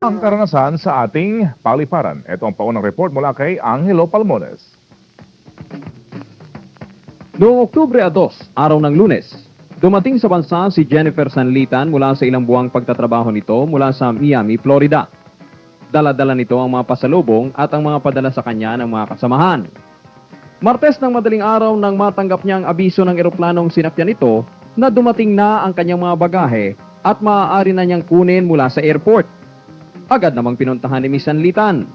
Ang karanasan sa ating paliparan. Ito ang paunang report mula kay Angelo Palmones. Noong Oktubre 2, araw ng Lunes, dumating sa bansa si Jennifer Sanlitan mula sa ilang buwang pagtatrabaho nito mula sa Miami, Florida. Dala-dala nito ang mga pasalubong at ang mga padala sa kanya ng mga kasamahan. Martes ng madaling araw nang matanggap niya ang abiso ng eroplanong sinakyan nito na dumating na ang kanyang mga bagahe at maaari na niyang kunin mula sa airport. Agad namang pinuntahan ni Miss Sanlitan.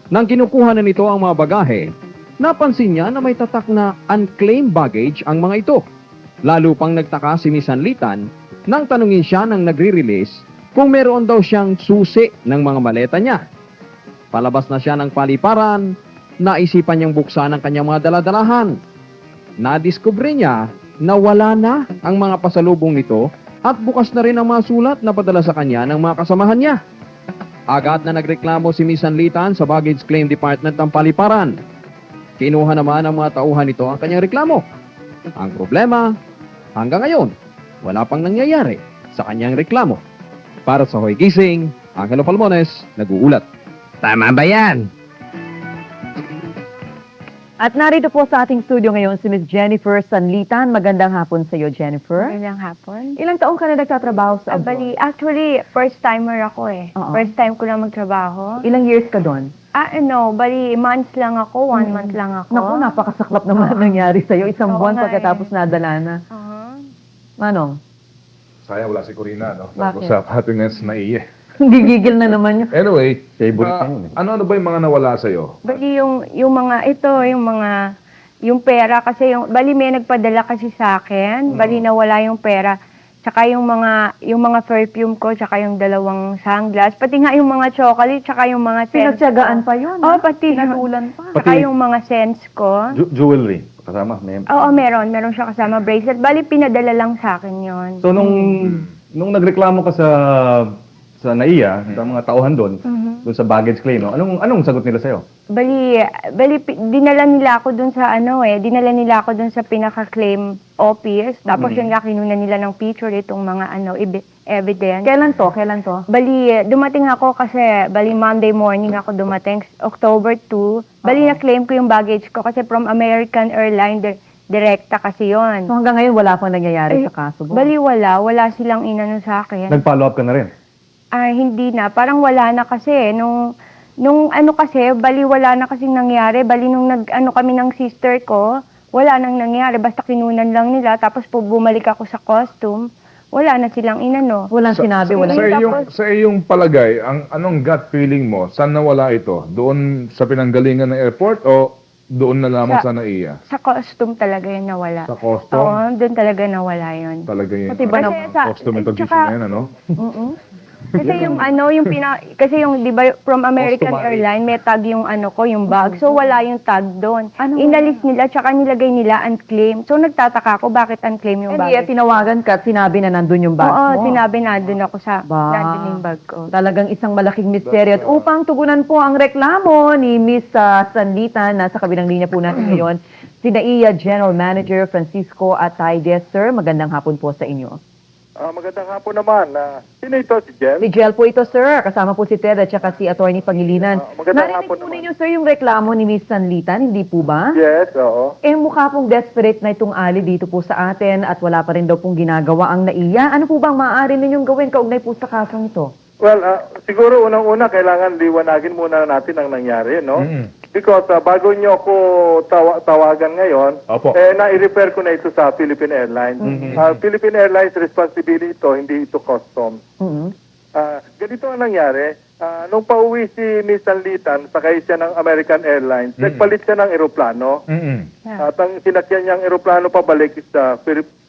Nang kinukuha na nito ang mga bagahe, napansin niya na may tatak na unclaimed baggage ang mga ito. Lalo pang nagtaka si Miss Sanlitan nang tanungin siya ng nagre-release kung meron daw siyang susi ng mga maleta niya. Palabas na siya ng paliparan, naisipan niyang buksan ang kanyang mga daladalahan. Nadiskubre niya na wala na ang mga pasalubong nito at bukas na rin ang mga sulat na padala sa kanya ng mga kasamahan niya. Agad na nagreklamo si Miss Sanlitan sa Baggage Claim Department ng paliparan. Kinuha naman ng mga tauhan nito ang kanyang reklamo. Ang problema, hanggang ngayon, wala pang nangyayari sa kanyang reklamo. Para sa Hoy Gising, Angelo Palmones, nag-uulat. Tama ba yan? At narito po sa ating studio ngayon si Miss Jennifer Sanlitan. Magandang hapon sa iyo, Jennifer. Magandang hapon. Ilang taong ka na nagtatrabaho sa abroad? Actually, first timer ako eh. Oo. First time ko lang magtrabaho. Ilang years ka doon? Months lang ako, 1 month lang ako. Naku, napakasaklap naman ang nangyari sa iyo. Isang Oo buwan nga pagkatapos nadala na. Uh-huh. Manong, Sayang wala si Corina, no? Bakit? Nag-usap natin ngayon sa naiye. gigigil na naman yun. Anyway, Favorite na yun eh. ano ba yung mga nawala sa'yo? Bali yung mga, yung pera kasi may nagpadala kasi sa akin. Bali nawala yung pera. Tsaka yung mga perfume ko, tsaka yung 2 sunglass. Pati nga yung mga chocolate, tsaka yung mga scents Pinagtyagaan ko. pa yun. Oo, pati. Pinatulan pa. Tsaka yung mga scents ko. Jewelry. Kasama. May... Oo, meron siya kasama bracelet. Bali, pinadala lang sa akin yon. So, nung nagreklamo ka sa NAIA, sa mga tauhan doon sa baggage claim, no? Anong sagot nila sa'yo? Bali, dinala nila ako dun sa pinaka-claim office. Tapos yun nga, kinuha nila ng picture itong mga evidence. Kailan to? Bali, dumating ako kasi, Monday morning ako dumating, October 2. Bali, na-claim ko yung baggage ko kasi from American Airlines, direkta kasi yon. So hanggang ngayon wala pang nangyayari sa kaso mo? Bali, wala silang inano sa akin. Nag-follow up ka na rin? Hindi na. Parang wala na kasi. Nung wala na kasing nangyari. Bali, nung nag-ano kami ng sister ko, wala nang nangyari. Basta kinunan lang nila. Tapos po bumalik ako sa costume. Wala na silang inano. Walang sinabi, walang... Sa iyong palagay, anong gut feeling mo? Saan nawala ito? Doon sa pinanggalingan ng airport o doon na lamang sa NAIA? Sa costume talaga yun nawala. Sa costume? Oo, doon talaga nawala yun. Talaga yun. Pati ba Kasi sa- costume intervention tsaka- na yan, ano? Kasi yung 'di ba from American Customary. Airlines may tag yung yung bag. So wala yung tag doon. Inalis nila tsaka nilagay nila unclaimed. So nagtataka ako bakit unclaimed yung Hindi, bag. tinawagan ka at sinabi na nandun yung bag Oo, mo. sinabi na doon ako sa Ba? nandun yung bag ko. Talagang isang malaking misteryo. At upang tugunan po ang reklamo ni Miss Sanlitan, nasa kabilang linya po natin ngayon, si NAIA General Manager Francisco Ataydes. Sir, magandang hapon po sa inyo. Magandang hapon naman. Sino ito, si Jen? Si Jel po ito, sir. Kasama po si Ted at saka si Attorney Pangilinan. Magandang Narinig hapon po naman. ninyo, sir, yung reklamo ni Miss Sanlitan, hindi po ba? Yes, oo. Mukha pong desperate na itong ali dito po sa atin at wala pa rin daw pong ginagawa ang NAIA. Ano po bang maaari ninyong gawin kaugnay po sa kasong ito? Well, siguro unang-una kailangan liwanagin muna natin ang nangyari, no? Because bago nyo ako tawagan ngayon, Opo. na-i-refer ko na ito sa Philippine Airlines. Philippine Airlines responsibility ito, hindi ito customs. Mhm. Ganito ang nangyari. Nung pauwi si Miss Sanlitan, sakay siya ng American Airlines, nagpalit siya ng eroplano. At ang sinakyan niyang eroplano pabalik is sa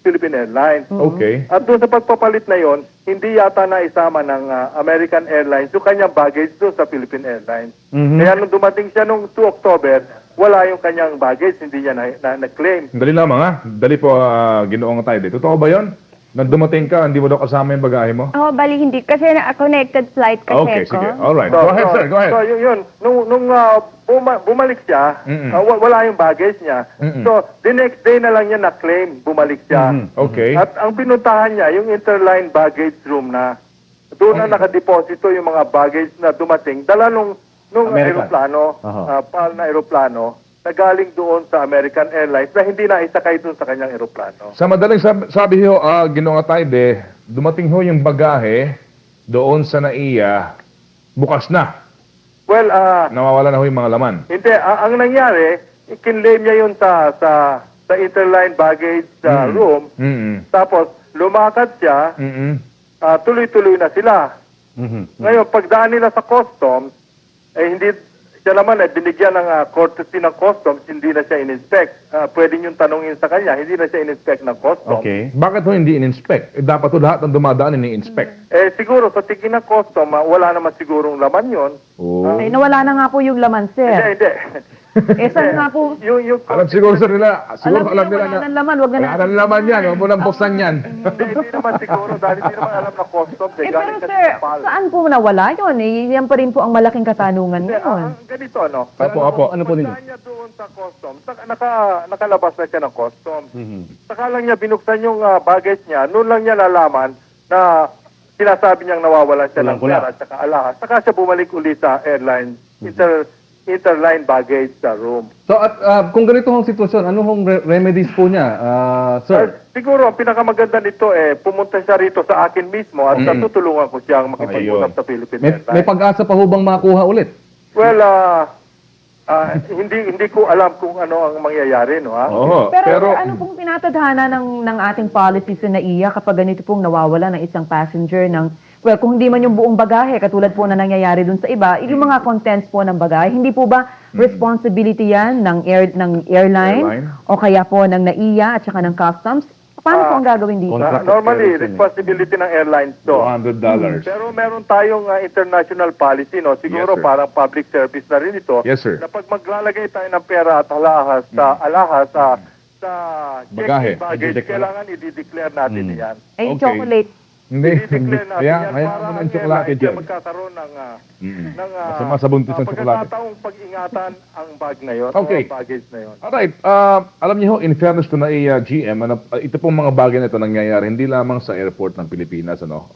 Philippine Airlines. Okay. At doon sa pagpapalit na yon, hindi yata na isama ng American Airlines yung kanyang baggage doon sa Philippine Airlines. Kaya nung dumating siya nung 2 October, wala yung kanyang baggage, hindi niya na-claim. Dali lamang, ha? Dali po, ginoong tayo dito. Totoo ba yun? Nang dumating ka, hindi mo daw kasama yung bagahe mo? Bali hindi kasi connected flight kasi Okay, ko. sige. Alright. Go ahead, sir. Go ahead. So, yun. Nung bumalik siya, wala yung baggage niya. So, the next day na lang niya na-claim, bumalik siya. Okay. At ang pinuntahan niya, yung interline baggage room na doon na nakadeposito yung mga baggage na dumating, dala nung American. aeroplano, Aha. PAL na aeroplano, na galing doon sa American Airlines na hindi na isakay doon sa kanyang aeroplano. Sa madaling sabi ho, Ginoong Atayde, dumating ho yung bagahe doon sa NAIA, bukas na. Well, Nawawala na ho yung mga laman. hindi, ang nangyari, ikinlame niya yun sa interline baggage room, tapos lumakad siya, tuloy-tuloy na sila. Ngayon, pagdaan nila sa customs, hindi, siya naman binigyan ng courtesy ng customs, hindi na siya in-inspect. Pwede niyong tanungin sa kanya, hindi na siya in-inspect ng customs. Okay. Bakit ho hindi in-inspect? Dapat ho lahat ng dumadaan ini-inspect. Siguro, sa tingin ng custom, wala naman sigurong laman yon. Oh. Ay, nawala na nga po yung laman, Hindi, sir. hindi. Saan nga po? yung Alam siguro sa nila, siguro alam nila wala ng laman, wag na wala ng laman yan, huwag mo nang buksan yan. hindi naman siguro, dahil hindi naman alam na customs. Pero galing kasi sir, sa PAL. saan po nawala yun? Yan pa rin po ang malaking katanungan Hindi, ngayon. ganito, no? Opo. Ano po ninyo? Pagdaan niya doon sa customs, nakalabas na siya ng customs. Saka lang niya binuksan yung baggage niya, noon lang niya nalaman na sinasabi niyang nawawalan siya ng Kulang-kulang. pera at saka alahas. Saka siya bumalik ulit sa airline, interline baggage sa room. So, at kung ganito ang sitwasyon, ano hong remedies po niya, sir? Siguro, ang pinakamaganda nito pumunta siya rito sa akin mismo at tutulungan ko siyang makipag-usap sa Philippine May Airlines. pag-asa pa ho bang makuha ulit? Well, hindi ko alam kung ano ang mangyayari, no? Ha? Oo, Pero, sir, ano pong tinatadhana ng ating policy sa NAIA kapag ganito pong nawawala ng isang passenger ng, well, kung hindi man yung buong bagahe, katulad po na nangyayari dun sa iba, yung mga contents po ng bagahe, hindi po ba responsibility yan ng airline o kaya po ng NAIA at saka ng customs? Paano po ang gagawin dito? Normally, responsibility ng airlines to. $200. Pero meron tayong international policy, no? Siguro Yes, sir. parang public service na rin ito. Yes, sir. Na pag maglalagay tayo ng pera at alahas sa Bagahe. check-in baggage, kailangan i-declare natin yan. Ay, Okay. chocolate. Hindi. I-declare natin Kaya yan mo para ng ang tsokolate airline dyan. magkakaroon ng Masama sa buntis ng tsokolate. pagkakataong pag-ingatan ang bag na yun, Okay. o baggage na yun. Alright, alam niyo ho, in fairness to NAIA GM, ito pong mga bagay na ito nangyayari hindi lamang sa airport ng Pilipinas, ano?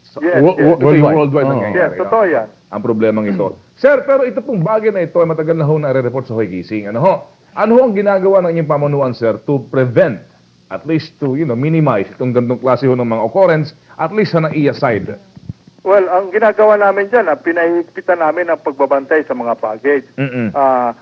Sa, Yes, yes. worldwide Yes, nangyayari. totoo yan. Ang problemang ito. Sir, pero ito pong bagay na ito ay matagal na ho na-report sa Hoy Gising. Ano ho? Ano ho ang ginagawa ng inyong pamunuan, sir, to prevent, at least to, minimize itong gantong klase ho ng mga occurrence, at least sa NAIA side? Well, ang ginagawa namin dyan, pinahigpitan namin ang pagbabantay sa mga baggage.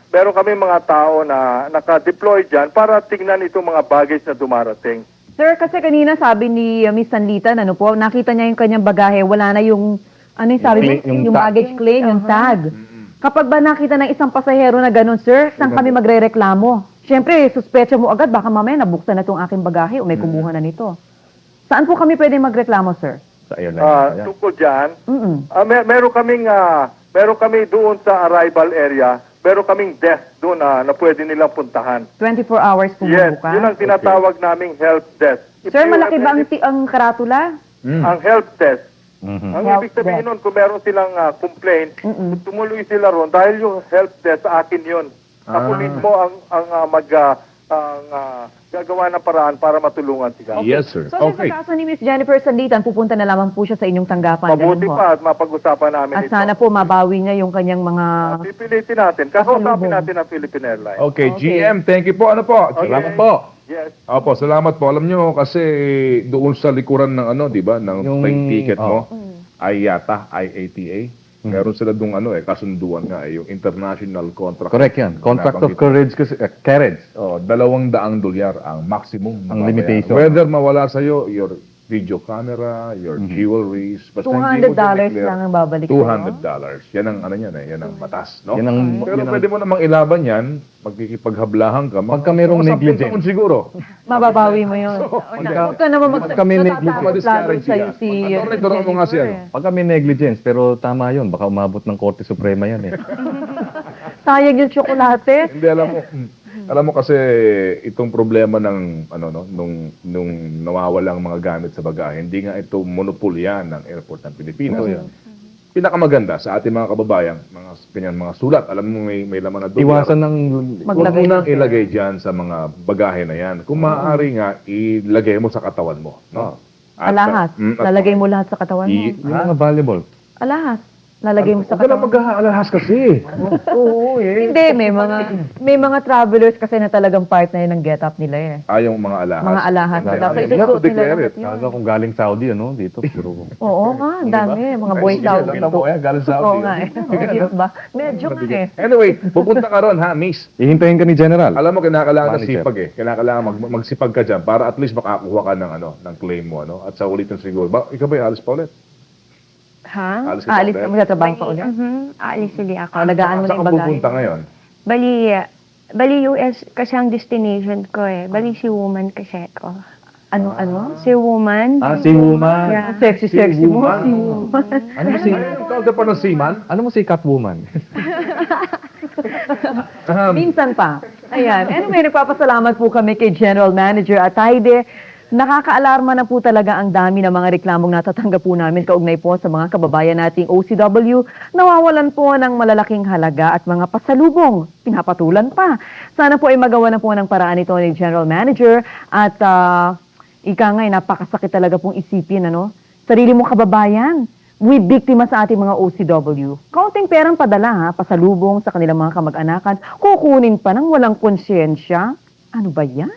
Meron kami mga tao na naka-deploy dyan para tignan itong mga baggage na dumarating. Sir, kasi kanina sabi ni Miss Sanlitan, nakita niya yung kanyang bagahe, wala na yung, ano yung sabi mo? Yung Yung tag. baggage claim, yung tag. Kapag ba nakita ng isang pasahero na ganun, sir, saan kami magre-reklamo? Siyempre, suspecha mo agad, baka mamaya nabuksan na itong aking bagahe o may kumuha na nito. Saan po kami pwede magreklamo, sir? Sa airline. Tungkol dyan, Mm-mm. meron kami doon sa arrival area, meron kaming desk doon na pwede nilang puntahan. 24 hours po Yes, bukas. yun ang tinatawag naming help desk. If Sir, you malaki have ba any- ang karatula? ang help desk? Ang Help ibig sabihin desk. nun, kung meron silang complaint, tumuloy sila ron dahil yung help desk sa akin yun. Ako mismo ang gagawa ng paraan para matulungan sila. Yes, sir. So, sa kaso ni Miss Jennifer Sanlitan, pupunta na lamang po siya sa inyong tanggapan. Mabuti ganun ho. pa at mapag-usapan namin At ito. sana po mabawi niya yung kanyang mga... Pipilitin natin. Kausapin Pasalubong. natin ang Philippine Airlines. Okay, GM, thank you po. Ano po? Okay. Salamat po. Yes. Opo, salamat po. Alam nyo, kasi doon sa likuran ng di ba, ng Yung- plane ticket mo, Mm. IATA, meron sila dong kasunduan nga, yung international contract. Correct yan. Contract of Nabanggit. carriage. Oh, $200 ang maximum. na Ang babayaran. limitation. Whether mawala sa'yo, your video camera, your jewelries, basta hindi mo $200 dineclare, lang ang babalik $200. Yan ang yan ang batas, no? Yan ang- Pero yan ang- pwede mo namang ilaban yan, magkikipaghablahan ka. Pagka merong mga 10 negligent. taon siguro. Mababawi mo yun. Huwag ka naman pagka may magtatakot lalo sa'yo si... Tuloy mo nga siya. Pagka may negligence, pero tama yun. Baka umabot ng Korte Suprema yan eh. Sayang yung tsokolate. Hindi, alam mo kasi itong problema ng nung nawawalang mga gamit sa bagahe, hindi nga ito monopolya ng airport ng Pilipinas. Totoo yan. Pinakamaganda sa ating mga kababayan, mga sulat, alam mo may laman na doon. Iwasan ng... Huwag Maglagay mo nang ng- ilagay dyan sa mga bagahe na yan. Kung maaari nga, ilagay mo sa katawan mo. No? Alahas. At- Lalagay mo lahat sa katawan mo. Yung mga valuable. Alahas. Lalagay mo sa Huwag ka lang katawan mo. mag-aalahas kasi. Oo, eh. Hindi, may mga travelers kasi na talagang part na yun ng get up nila eh. Yung mga alahas. Mga alahas nila. So, You have to isusuot nila declare lahat it. yun. Kaga kung galing Saudi, ano, dito. Pero, Oo nga, ang dami. Mga boy Saudi. Galing Saudi. Oo nga eh. Ayos ba? Medyo nga eh. Anyway, pupunta ka ron ha, miss. ihintayin ka ni General. Alam mo, kinakailangan ng Manager. sipag eh. Kinakailangan magsipag ka dyan para at least makakuha ka ng claim mo. Ano? At sa ulitin siguro. Ikaw ba alis pa ulit? Ha? Alis ka pa Aalis ulit? ka mo sa trabaho pa ulit. Aalis ulit ako. Alagaan mo na Saan yung ka bagahe. pupunta ngayon? Bali US kasi ang destination ko eh. Bali si woman kasi ko. Ano? Si woman. Si woman. Yeah. Sexy mo. woman. Si woman. Ano mo si, Yung counterpart ng seaman? ano mo si Catwoman? Minsan pa. Ayan. Anyway, nagpapasalamat po kami kay General Manager Ataide. Nakakaalarma na po talaga ang dami ng mga reklamong natatanggap po namin kaugnay po sa mga kababayan nating OCW. Nawawalan po ng malalaking halaga at mga pasalubong. Pinapatulan pa. Sana po ay magawa na po ng paraan ito ni General Manager at ika nga, napakasakit talaga pong isipin, ano? Sarili mong kababayan. Biktima sa ating mga OCW. Kaunting perang padala, ha? Pasalubong sa kanilang mga kamag-anakan. Kukunin pa ng walang konsyensya. Ano ba yan?